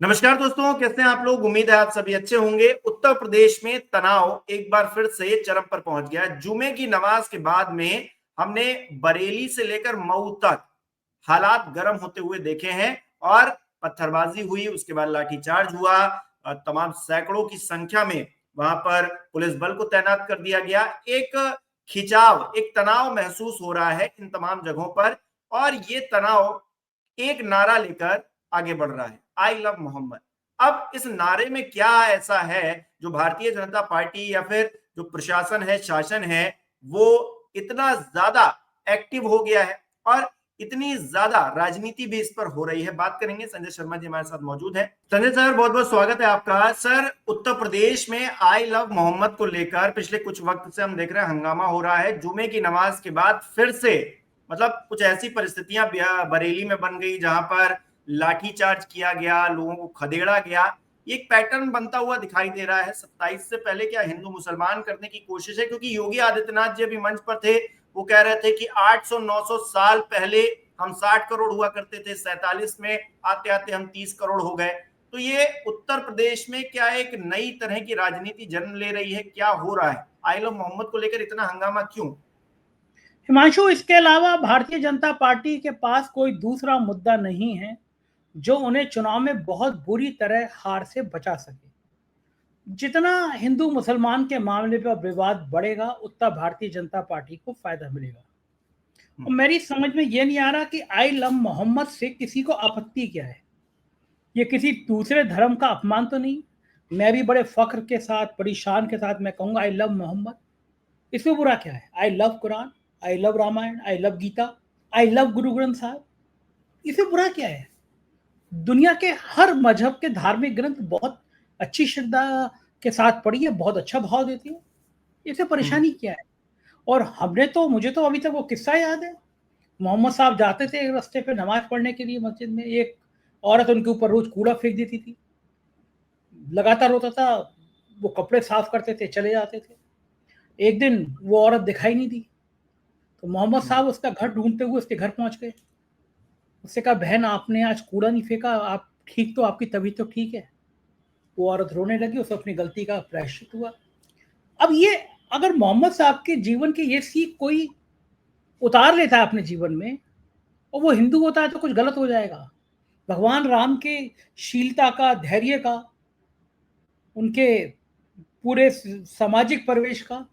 नमस्कार दोस्तों, कैसे हैं आप लोग। उम्मीद है आप सभी अच्छे होंगे। उत्तर प्रदेश में तनाव एक बार फिर से चरम पर पहुंच गया। जुमे की नमाज के बाद में हमने बरेली से लेकर मऊ तक हालात गर्म होते हुए देखे हैं और पत्थरबाजी हुई, उसके बाद लाठीचार्ज हुआ। तमाम सैकड़ों की संख्या में वहां पर पुलिस बल को तैनात कर दिया गया। एक खिंचाव, एक तनाव महसूस हो रहा है इन तमाम जगहों पर और ये तनाव एक नारा लेकर आगे बढ़ रहा है, आई लव मोहम्मद। अब इस नारे में क्या ऐसा है जो भारतीय जनता पार्टी या फिर जो प्रशासन है, शासन है, वो इतना ज्यादा एक्टिव हो गया है और इतनी ज्यादा राजनीति भी इस पर हो रही है। बात करेंगे, संजय शर्मा जी हमारे साथ मौजूद है। संजय सर, बहुत बहुत स्वागत है आपका। सर, उत्तर प्रदेश में आई लव मोहम्मद को लेकर पिछले कुछ वक्त से हम देख रहे हैं हंगामा हो रहा है। जुमे की नमाज के बाद फिर से मतलब कुछ ऐसी परिस्थितियां बरेली में बन गई जहां पर लाठीचार्ज किया गया, लोगों को खदेड़ा गया। एक पैटर्न बनता हुआ दिखाई दे रहा है। 27 से पहले क्या हिंदू मुसलमान करने की कोशिश है? क्योंकि योगी आदित्यनाथ जी अभी मंच पर थे, वो कह रहे थे कि 800-900 साल पहले हम 60 करोड़ हुआ करते थे, 47 में आते आते हम 30 करोड़ हो गए। तो ये उत्तर प्रदेश में क्या एक नई तरह की राजनीति जन्म ले रही है? क्या हो रहा है? आई लव मोहम्मद को लेकर इतना हंगामा क्यों? हिमांशु, इसके अलावा भारतीय जनता पार्टी के पास कोई दूसरा मुद्दा नहीं है जो उन्हें चुनाव में बहुत बुरी तरह हार से बचा सके। जितना हिंदू मुसलमान के मामले पर विवाद बढ़ेगा, उतना भारतीय जनता पार्टी को फायदा मिलेगा। और मेरी समझ में यह नहीं आ रहा कि आई लव मोहम्मद से किसी को आपत्ति क्या है। ये किसी दूसरे धर्म का अपमान तो नहीं। मैं भी बड़े फख्र के साथ, बड़ी शान के साथ मैं कहूंगा आई लव मोहम्मद। इसमें बुरा क्या है? I love Quran, I love Ramayana, I love Gita, I love Guru Granth साहब। इसमें बुरा क्या है? दुनिया के हर मजहब के धार्मिक ग्रंथ बहुत अच्छी श्रद्धा के साथ पढ़िए, बहुत अच्छा भाव देती है। इससे परेशानी क्या है? और मुझे तो अभी तक वो किस्सा याद है। मोहम्मद साहब जाते थे एक रास्ते पे नमाज पढ़ने के लिए मस्जिद में, एक औरत उनके ऊपर रोज कूड़ा फेंक देती थी, लगातार होता था। वो कपड़े साफ करते थे, चले जाते थे। एक दिन वो औरत दिखाई नहीं दी, तो मोहम्मद साहब उसका घर ढूंढते हुए उसके घर पहुंच गए। उससे कहा, बहन आपने आज कूड़ा नहीं फेंका, आप ठीक तो, आपकी तबीयत तो ठीक है? वो औरत रोने लगी, उसे अपनी गलती का प्रायश्चित हुआ। अब ये, अगर मोहम्मद साहब के जीवन की ये सीख कोई उतार लेता है अपने जीवन में और वो हिंदू होता है तो कुछ गलत हो जाएगा। भगवान राम के शीलता का, धैर्य का, उनके पूरे सामाजिक परिवेश का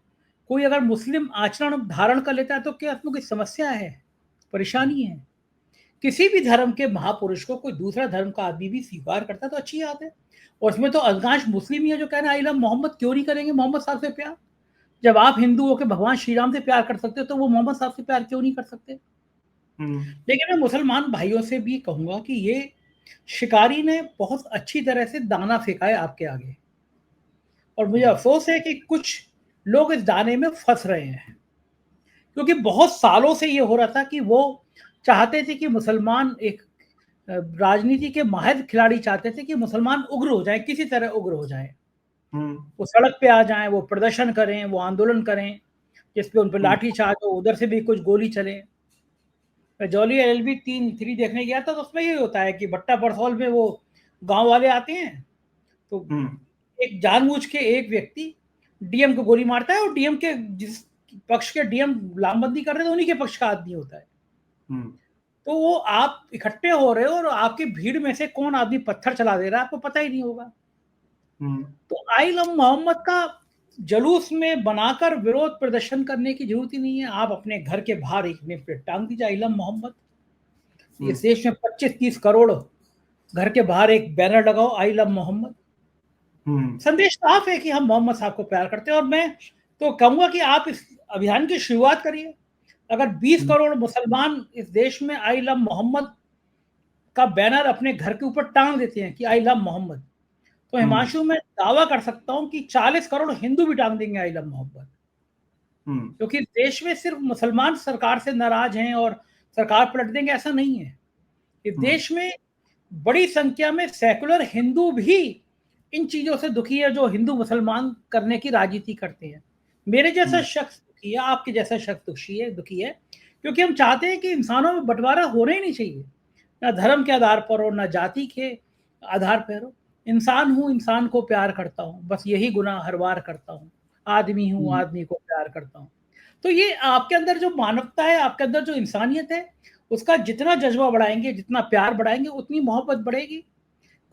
कोई अगर मुस्लिम आचरण धारण कर लेता है तो क्या उसमें कोई समस्या है, परेशानी है? किसी भी धर्म के महापुरुष को कोई दूसरा धर्म का आदमी भी स्वीकार करता है तो अच्छी बात है। और उसमें तो अधिकांश मुस्लिम ही है जो कह रहे हैं आई लव मोहम्मद। क्यों नहीं करेंगे मोहम्मद साहब से प्यार? जब आप हिंदू होकर भगवान श्री राम से प्यार कर सकते हो तो वो मोहम्मद साहब से प्यार क्यों नहीं कर सकते? लेकिन मैं मुसलमान भाइयों से भी कहूंगा कि ये शिकारी ने बहुत अच्छी तरह से दाना फेंका है आपके आगे, और मुझे अफसोस है कि कुछ लोग इस दाने में फंस रहे हैं। क्योंकि बहुत सालों से ये हो रहा था कि वो चाहते थे कि मुसलमान एक राजनीति के माहिर खिलाड़ी चाहते थे कि मुसलमान उग्र हो जाए, किसी तरह उग्र हो जाए, वो सड़क पे आ जाएं, वो प्रदर्शन करें, वो आंदोलन करें जिसपे उन पर लाठी चार्ज हो, उधर से भी कुछ गोली चले। मैं जॉली LLB 3 देखने गया था, तो उसमें ये होता है कि भट्टा बरसौल में वो गांव वाले आते हैं, तो एक जानबूझ के एक व्यक्ति डीएम को गोली मारता है, और डीएम के जिस पक्ष के डीएम लामबंदी कर रहे थे उन्हीं के पक्ष का आदमी होता है। तो वो आप इकट्ठे हो रहे हो और आपकी भीड़ में से कौन आदमी पत्थर चला दे रहा है आपको पता ही नहीं होगा। तो आई लव मोहम्मद का जलूस में बनाकर विरोध प्रदर्शन करने की जरूरत ही नहीं है। आप अपने घर के बाहर एक नेम प्लेट टांग दीजिए, आई लव मोहम्मद। इस देश में 25-30 करोड़ घर के बाहर एक बैनर लगाओ, आई लव मोहम्मद। संदेश साफ है कि हम मोहम्मद साहब को प्यार करते हैं। और मैं तो कहूंगा कि आप इस अभियान की शुरुआत करिए। अगर 20 करोड़ मुसलमान इस देश में आई लव मोहम्मद का बैनर अपने घर के ऊपर टांग देते हैं कि आई लव मोहम्मद, तो हिमांशु मैं दावा कर सकता हूं कि 40 करोड़ हिंदू भी टांग देंगे आई लव मोहम्मद। क्योंकि देश में सिर्फ मुसलमान सरकार से नाराज हैं और सरकार पलट देंगे, ऐसा नहीं है। इस देश में बड़ी संख्या में सेकुलर हिंदू भी इन चीजों से दुखी है जो हिंदू मुसलमान करने की राजनीति करते हैं। मेरे जैसा शख्स दुखी है, आपके जैसा शख्स दुखी है, क्योंकि हम चाहते हैं कि इंसानों में बंटवारा होना ही नहीं चाहिए, ना धर्म के आधार पर और ना जाति के आधार पर हो, इंसान हूँ, इंसान को प्यार करता हूँ, बस यही गुनाह हर बार करता हूँ। आदमी हूँ, आदमी को प्यार करता हूँ। तो ये आपके अंदर जो मानवता है, आपके अंदर जो इंसानियत है, उसका जितना जज़्बा बढ़ाएँगे, जितना प्यार बढ़ाएँगे, उतनी मोहब्बत बढ़ेगी।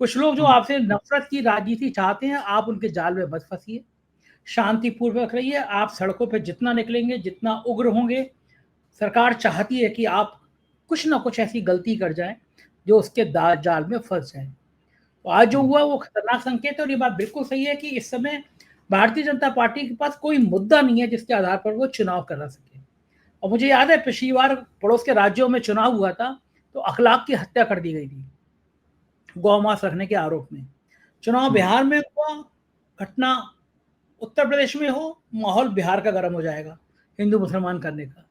कुछ लोग जो आपसे नफ़रत की राजनीति चाहते हैं, आप उनके जाल में मत फँसिए। शांतिपूर्वक रहिए, आप सड़कों पे जितना निकलेंगे, जितना उग्र होंगे, सरकार चाहती है कि आप कुछ ना कुछ ऐसी गलती कर जाएँ, जो उसके दा जाल में फँस जाएँ। तो आज जो हुआ वो खतरनाक संकेत है और ये बात बिल्कुल सही है कि इस समय भारतीय जनता पार्टी के पास कोई मुद्दा नहीं है जिसके आधार पर वो चुनाव करा सके। और मुझे याद है पिछली बार पड़ोस के राज्यों में चुनाव हुआ था, तो अखलाक की हत्या कर दी गई थी, गौ-मांस रखने के आरोप में। चुनाव बिहार में हुआ, घटना उत्तर प्रदेश में हो, माहौल बिहार का गर्म हो जाएगा, हिंदू-मुसलमान करने का।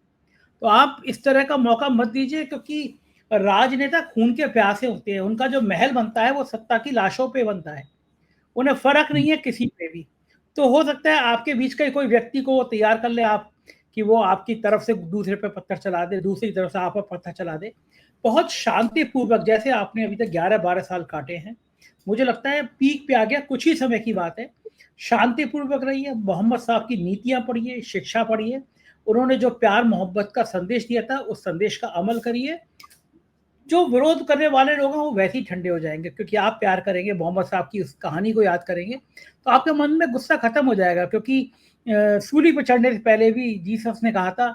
तो आप इस तरह का मौका मत दीजिए क्योंकि राजनेता खून के प्यासे होते हैं, उनका जो महल बनता है वो सत्ता की लाशों पे बनता है, उन्हें फ़र्क नहीं है किसी पे भी। तो हो सकता है आपके बीच का कोई व्यक्ति को वो तैयार कर ले आप कि वो आपकी तरफ से दूसरे पे पत्थर चला दे, दूसरी तरफ से आप पे पत्थर चला दे। बहुत शांतिपूर्वक जैसे आपने अभी तक 11-12 साल काटे हैं, मुझे लगता है पीक पे आ गया, कुछ ही समय की बात है। शांतिपूर्वक रहिए, मोहम्मद साहब की नीतियाँ पढ़िए, शिक्षा पढ़िए, उन्होंने जो प्यार मोहब्बत का संदेश दिया था, उस संदेश का अमल करिए। जो विरोध करने वाले लोग हैं वो वैसे ही ठंडे हो जाएँगे क्योंकि आप प्यार करेंगे, मोहम्मद साहब की उस कहानी को याद करेंगे, तो आपके मन में गुस्सा खत्म हो जाएगा क्योंकि सूली पे चढ़ने से पहले भी जीसस ने कहा था,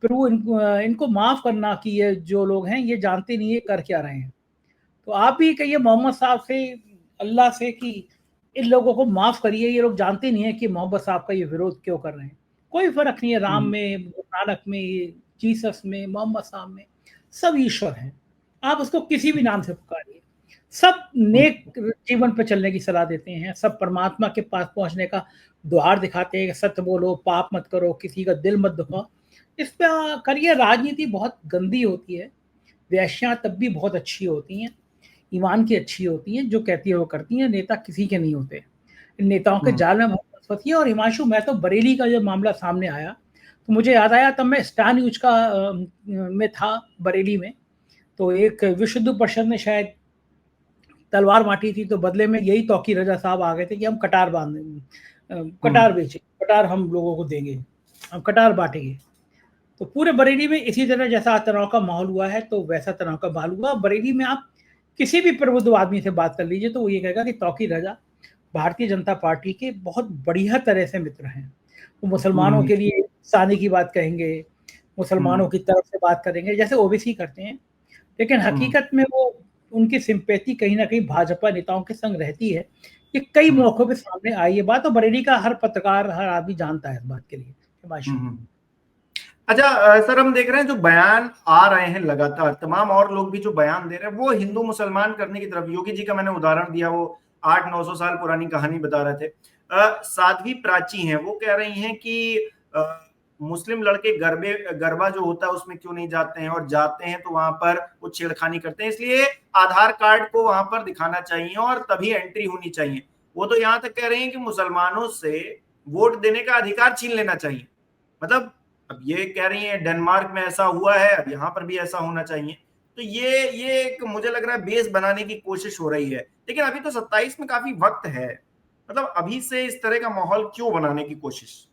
प्रभु इनको माफ़ करना कि ये जो लोग हैं ये जानते नहीं है कर क्या रहे हैं। तो आप भी कहिए मोहम्मद साहब से, अल्लाह से कि इन लोगों को माफ़ करिए, ये लोग जानते नहीं है कि मोहम्मद साहब का ये विरोध क्यों कर रहे हैं। कोई फ़र्क नहीं है राम में, गुरु नानक में, जीसस में, मोहम्मद साहब में, सब ईश्वर हैं। आप उसको किसी भी नाम से पुकारिए। सब नेक जीवन पे चलने की सलाह देते हैं, सब परमात्मा के पास पहुँचने का द्वार दिखाते हैं, सत्य बोलो, पाप मत करो, किसी का दिल मत दुखाओ। इस पे करिए, राजनीति बहुत गंदी होती है, वेश्याँ तब भी बहुत अच्छी होती हैं, ईमान की अच्छी होती हैं, जो कहती है वो करती हैं, नेता किसी के नहीं होते। इन नेताओं के जाल में बहुत फँसी है और हिमांशु मैं तो बरेली का जब मामला सामने आया, तो मुझे याद आया तब मैं स्टार न्यूज़ का में था बरेली में, तो एक विश्व हिंदू परिषद ने शायद तलवार बाँटी थी, तो बदले में यही तौकीर रज़ा साहब आ गए थे कि हम कटार बाँध देंगे, कटार बेचें, कटार हम लोगों को देंगे, हम कटार बाँटेंगे। तो पूरे बरेली में इसी तरह जैसा तनाव का माहौल हुआ है, तो वैसा तनाव का माहौल हुआ। बरेली में आप किसी भी प्रबुद्ध आदमी से बात कर लीजिए, तो वो ये कहेगा कि तौकीर रज़ा भारतीय जनता पार्टी के बहुत बढ़िया तरह से मित्र हैं। वो मुसलमानों के लिए इंसानी की बात कहेंगे, मुसलमानों की तरफ से बात करेंगे, जैसे ओबीसी करते हैं। लेकिन हकीकत में वो उनकी सिम्पैथी कहीं न कहीं भाजपा नेताओं के संग रहती है। ये कई मौकों पे सामने आई ये बात और बरेली का हर पत्रकार, हर आदमी जानता है इस बात के लिए। हिमांशु। अच्छा सर, हम देख रहे हैं जो बयान आ रहे हैं लगातार, तमाम और लोग भी जो बयान दे रहे हैं वो हिंदू मुसलमान करने की तरफ। योगी जी का मैंने उदाहरण दिया, वो 800-900 साल पुरानी कहानी बता रहे थे। साध्वी प्राची हैं, वो कह रही हैं कि मुस्लिम लड़के गरबा जो होता है उसमें क्यों नहीं जाते हैं, और जाते हैं तो वहां पर वो छेड़खानी करते हैं, इसलिए आधार कार्ड को वहां पर दिखाना चाहिए और तभी एंट्री होनी चाहिए। वो तो यहाँ तक कह रहे हैं कि मुसलमानों से वोट देने का अधिकार छीन लेना चाहिए। मतलब अब ये कह रही है डेनमार्क में ऐसा हुआ है, अब यहाँ पर भी ऐसा होना चाहिए। तो ये एक मुझे लग रहा है बेस बनाने की कोशिश हो रही है, लेकिन अभी तो 27 में काफी वक्त है। मतलब अभी से इस तरह का माहौल क्यों बनाने की कोशिश?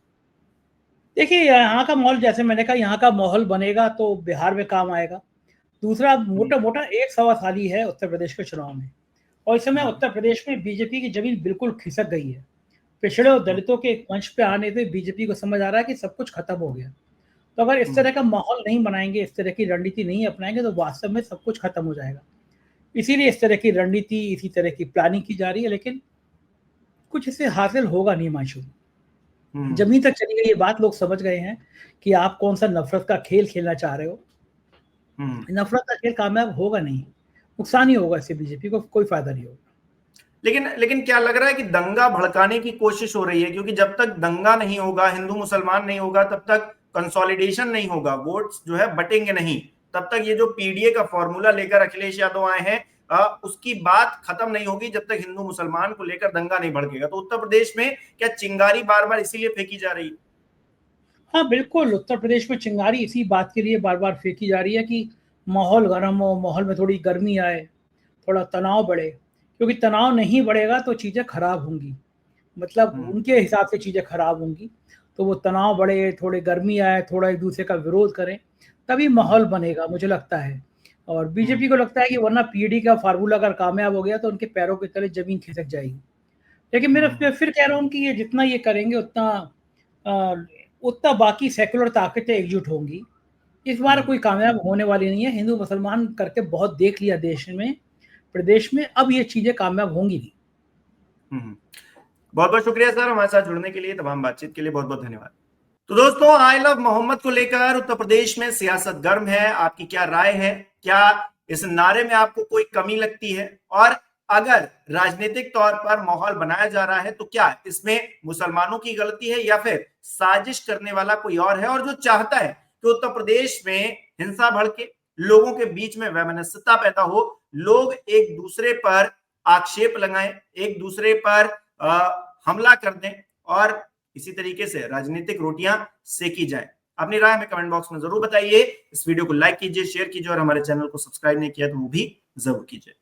देखिए, यहाँ का माहौल जैसे मैंने कहा यहाँ का माहौल बनेगा तो बिहार में काम आएगा। दूसरा मोटा-मोटा 1 सवा साल ही है उत्तर प्रदेश के चुनाव में और इस समय उत्तर प्रदेश में बीजेपी की ज़मीन बिल्कुल खिसक गई है। पिछड़े और दलितों के एक मंच पे आने से बीजेपी को समझ आ रहा है कि सब कुछ खत्म हो गया। तो अगर इस तरह का माहौल नहीं बनाएँगे, इस तरह की रणनीति नहीं अपनाएँगे तो वास्तव में सब कुछ खत्म हो जाएगा। इसीलिए इस तरह की रणनीति, इसी तरह की प्लानिंग की जा रही है, लेकिन कुछ इससे हासिल होगा नहीं हिमांशु। जमीन तक चली गई ये बात लोग समझ गए हैं कि आप कौन-सा नफ़रत का खेल खेलना चाह रहे हो। नफ़रत का खेल कामयाब होगा नहीं, नुकसान ही होगा इससे बीजेपी को, कोई फ़ायदा नहीं होगा। लेकिन क्या लग रहा है कि दंगा भड़काने की कोशिश हो रही है, क्योंकि जब तक दंगा नहीं होगा, हिंदू मुसलमान नहीं होगा, तब तक कंसोलिडेशन नहीं होगा, वोट्स जो है बटेंगे नहीं, तब तक ये जो पीडीए का फॉर्मूला लेकर अखिलेश यादव आए हैं उसकी बात खत्म नहीं होगी जब तक हिंदू मुसलमान को लेकर दंगा नहीं भड़केगा। तो उत्तर प्रदेश में क्या चिंगारी बार बार इसीलिए फेंकी जा रही है? हाँ, बिल्कुल, उत्तर प्रदेश में चिंगारी इसी बात के लिए बार-बार फेंकी जा रही है कि माहौल गर्म हो, माहौल में थोड़ी गर्मी आए, थोड़ा तनाव बढ़े। क्योंकि तनाव नहीं बढ़ेगा तो चीज़ें खराब होंगी, मतलब उनके हिसाब से चीज़ें खराब होंगी। तो वो तनाव बढ़े, थोड़ी गर्मी आए, थोड़ा एक-दूसरे का विरोध करें, तभी माहौल बनेगा मुझे लगता है। और बीजेपी को लगता है कि वरना पीढ़ी का फ़ॉर्मूला अगर कामयाब हो गया तो उनके पैरों के तले ज़मीन खिसक जाएगी। लेकिन मेरा फिर कह रहा हूँ कि ये जितना ये करेंगे उतना बाकी सेक्युलर ताकतें एकजुट होंगी। इस बार कोई कामयाब होने वाली नहीं है, हिंदू मुसलमान करके बहुत देख लिया देश में, प्रदेश में, अब ये चीज़ें कामयाब होंगी नहीं। बहुत बहुत शुक्रिया सर हमारे साथ जुड़ने के लिए, तमाम बातचीत के लिए बहुत बहुत धन्यवाद। तो दोस्तों, आई लव मोहम्मद को लेकर उत्तर प्रदेश में सियासत गर्म है। आपकी क्या राय है? क्या इस नारे में आपको कोई कमी लगती है? और अगर राजनीतिक तौर पर माहौल बनाया जा रहा है तो क्या इसमें मुसलमानों की गलती है या फिर साजिश करने वाला कोई और है, और जो चाहता है कि उत्तर प्रदेश में हिंसा भड़के, लोगों के बीच में वैमनस्यता पैदा हो, लोग एक दूसरे पर आक्षेप लगाएं, एक दूसरे पर हमला कर दें और इसी तरीके से राजनीतिक रोटियां सेकी जाए? अपनी राय हमें कमेंट बॉक्स में जरूर बताइए। इस वीडियो को लाइक कीजिए, शेयर कीजिए और हमारे चैनल को सब्सक्राइब नहीं किया तो वो भी जरूर कीजिए।